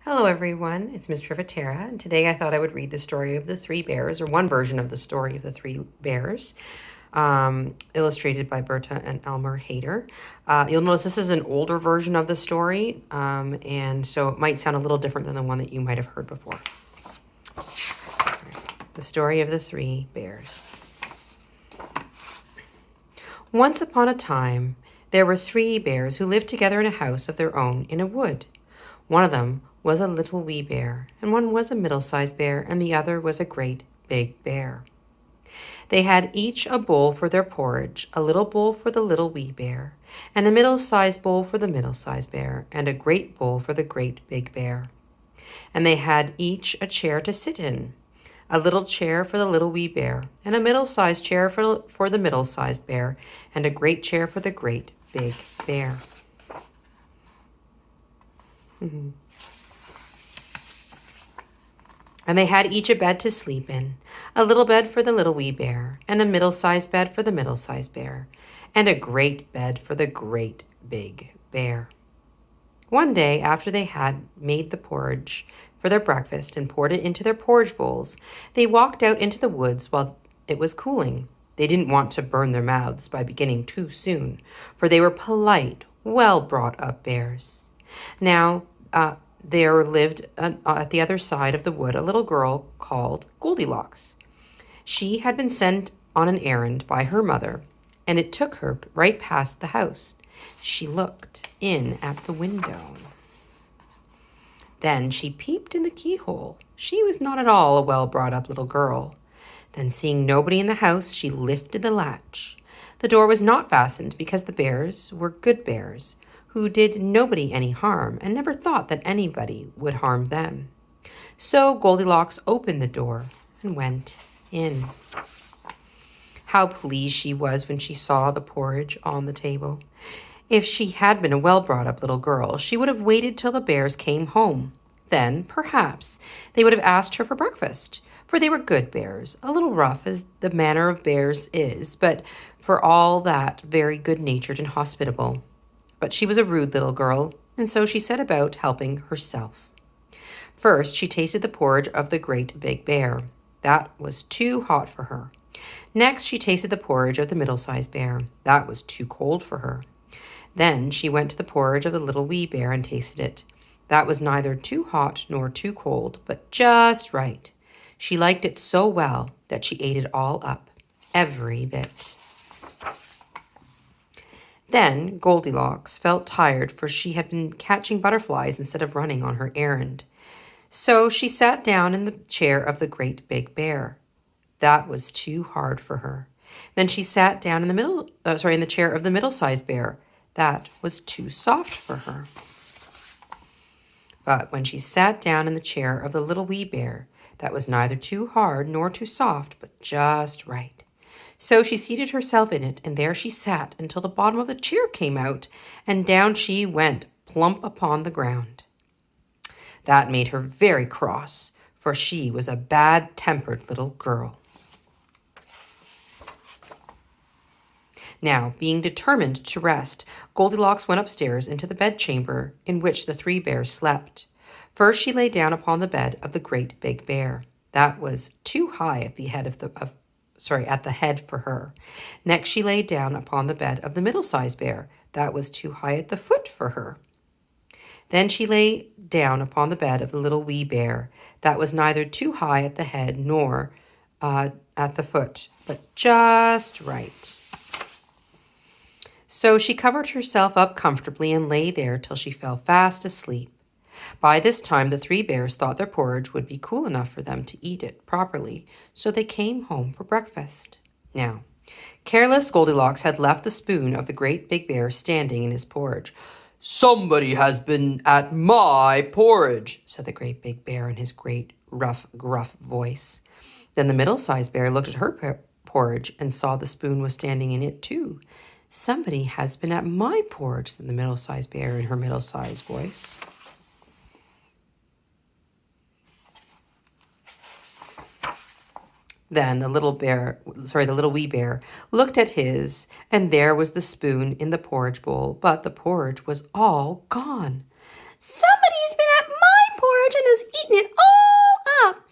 Hello everyone, it's Miss Privatera, and today I thought I would read the story of the three bears, or one version of the story of the three bears, illustrated by Berta and Elmer Hayter. You'll notice this is an older version of the story, and so it might sound a little different than the one that you might have heard before. The story of the three bears. Once upon a time, there were three bears who lived together in a house of their own in a wood. One of them was a little wee bear, and one was a middle-sized bear, and the other was a great big bear. They had each a bowl for their porridge, a little bowl for the little wee bear, and a middle-sized bowl for the middle-sized bear, and a great bowl for the great big bear. And they had each a chair to sit in, a little chair for the little wee bear, and a middle-sized chair for the middle-sized bear, and a great chair for the great big bear. And they had each a bed to sleep in, a little bed for the little wee bear, and a middle-sized bed for the middle-sized bear, and a great bed for the great big bear. One day, after they had made the porridge for their breakfast and poured it into their porridge bowls, they walked out into the woods while it was cooling. They didn't want to burn their mouths by beginning too soon, for they were polite, well-brought-up bears. Now, there lived at the other side of the wood a little girl called Goldilocks. She had been sent on an errand by her mother, and it took her right past the house. She looked in at the window. Then she peeped in the keyhole. She was not at all a well-brought-up little girl. Then, seeing nobody in the house, she lifted the latch. The door was not fastened because the bears were good bears, who did nobody any harm and never thought that anybody would harm them. So Goldilocks opened the door and went in. How pleased she was when she saw the porridge on the table. If she had been a well-brought-up little girl, she would have waited till the bears came home. Then, perhaps, they would have asked her for breakfast, for they were good bears, a little rough as the manner of bears is, but for all that very good-natured and hospitable. But she was a rude little girl, and so she set about helping herself. First, she tasted the porridge of the great big bear. That was too hot for her. Next, she tasted the porridge of the middle-sized bear. That was too cold for her. Then she went to the porridge of the little wee bear and tasted it. That was neither too hot nor too cold, but just right. She liked it so well that she ate it all up, every bit. Then Goldilocks felt tired, for she had been catching butterflies instead of running on her errand. So she sat down in the chair of the great big bear. That was too hard for her. Then she sat down in the chair of the middle-sized bear. That was too soft for her. But when she sat down in the chair of the little wee bear, that was neither too hard nor too soft, but just right. So she seated herself in it, and there she sat until the bottom of the chair came out, and down she went, plump upon the ground. That made her very cross, for she was a bad-tempered little girl. Now, being determined to rest, Goldilocks went upstairs into the bedchamber in which the three bears slept. First, she lay down upon the bed of the great big bear. That was too high at the head at the head for her. Next, she lay down upon the bed of the middle-sized bear. That was too high at the foot for her. Then she lay down upon the bed of the little wee bear. That was neither too high at the head nor at the foot, but just right. So she covered herself up comfortably and lay there till she fell fast asleep. By this time, the three bears thought their porridge would be cool enough for them to eat it properly, so they came home for breakfast. Now, careless Goldilocks had left the spoon of the great big bear standing in his porridge. "Somebody has been at my porridge," said the great big bear in his great, rough, gruff voice. Then the middle-sized bear looked at her porridge and saw the spoon was standing in it too. "Somebody has been at my porridge," said the middle-sized bear in her middle-sized voice. Then the little wee bear looked at his, and there was the spoon in the porridge bowl, but the porridge was all gone. "Somebody's been at my porridge,"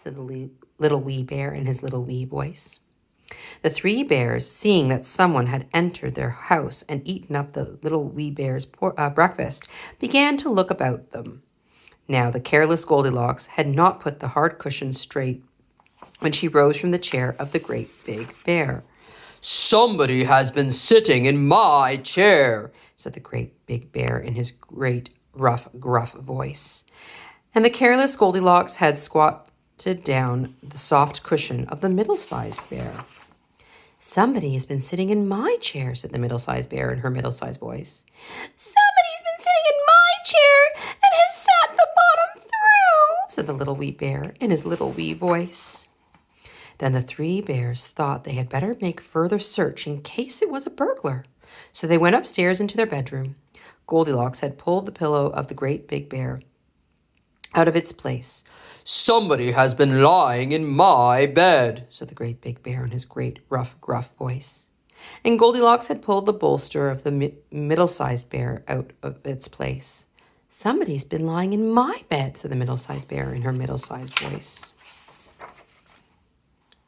said the little wee bear in his little wee voice. The three bears, seeing that someone had entered their house and eaten up the little wee bear's breakfast, began to look about them. Now, the careless Goldilocks had not put the hard cushion straight when she rose from the chair of the great big bear. "Somebody has been sitting in my chair," said the great big bear in his great rough, gruff voice. And the careless Goldilocks had squatted down the soft cushion of the middle-sized bear. "Somebody has been sitting in my chair," said the middle-sized bear in her middle-sized voice. "Somebody's been sitting in my chair and has sat the bottom through," said the little wee bear in his little wee voice. Then the three bears thought they had better make further search in case it was a burglar. So they went upstairs into their bedroom. Goldilocks had pulled the pillow of the great big bear out of its place. "Somebody has been lying in my bed," said the great big bear in his great rough, gruff voice. And Goldilocks had pulled the bolster of the middle-sized bear out of its place. "Somebody's been lying in my bed," said the middle-sized bear in her middle-sized voice.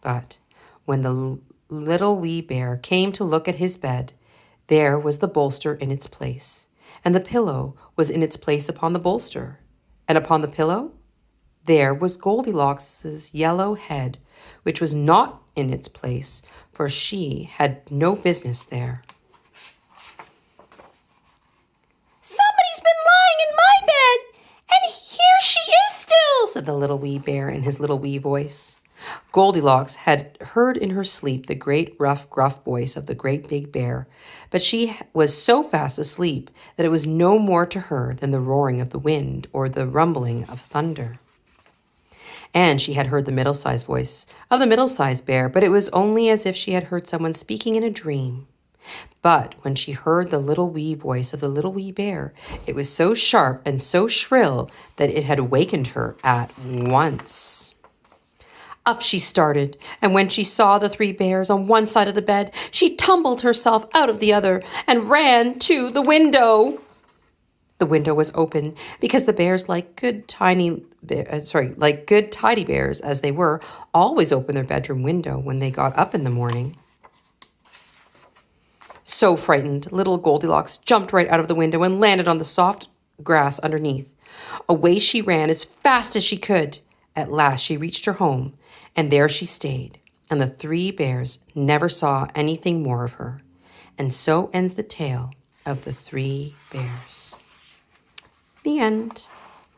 But when the little wee bear came to look at his bed, there was the bolster in its place, and the pillow was in its place upon the bolster. And upon the pillow, there was Goldilocks' yellow head, which was not in its place, for she had no business there. "Somebody's been lying in my bed, and here she is still," said the little wee bear in his little wee voice. Goldilocks had heard in her sleep the great rough, gruff voice of the great big bear, but she was so fast asleep that it was no more to her than the roaring of the wind or the rumbling of thunder. And she had heard the middle-sized voice of the middle-sized bear, but it was only as if she had heard someone speaking in a dream. But when she heard the little wee voice of the little wee bear, it was so sharp and so shrill that it had awakened her at once. Up she started, and when she saw the three bears on one side of the bed, she tumbled herself out of the other and ran to the window. The window was open because the bears, like good tidy bears as they were, always opened their bedroom window when they got up in the morning. So frightened, little Goldilocks jumped right out of the window and landed on the soft grass underneath. Away she ran as fast as she could. At last she reached her home, and there she stayed, and the three bears never saw anything more of her. And so ends the tale of the three bears. The end.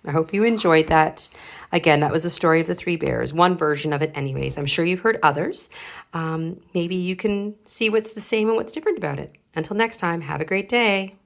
I hope you enjoyed that. Again, that was the story of the three bears, one version of it anyways. I'm sure you've heard others. Maybe you can see what's the same and what's different about it. Until next time, have a great day.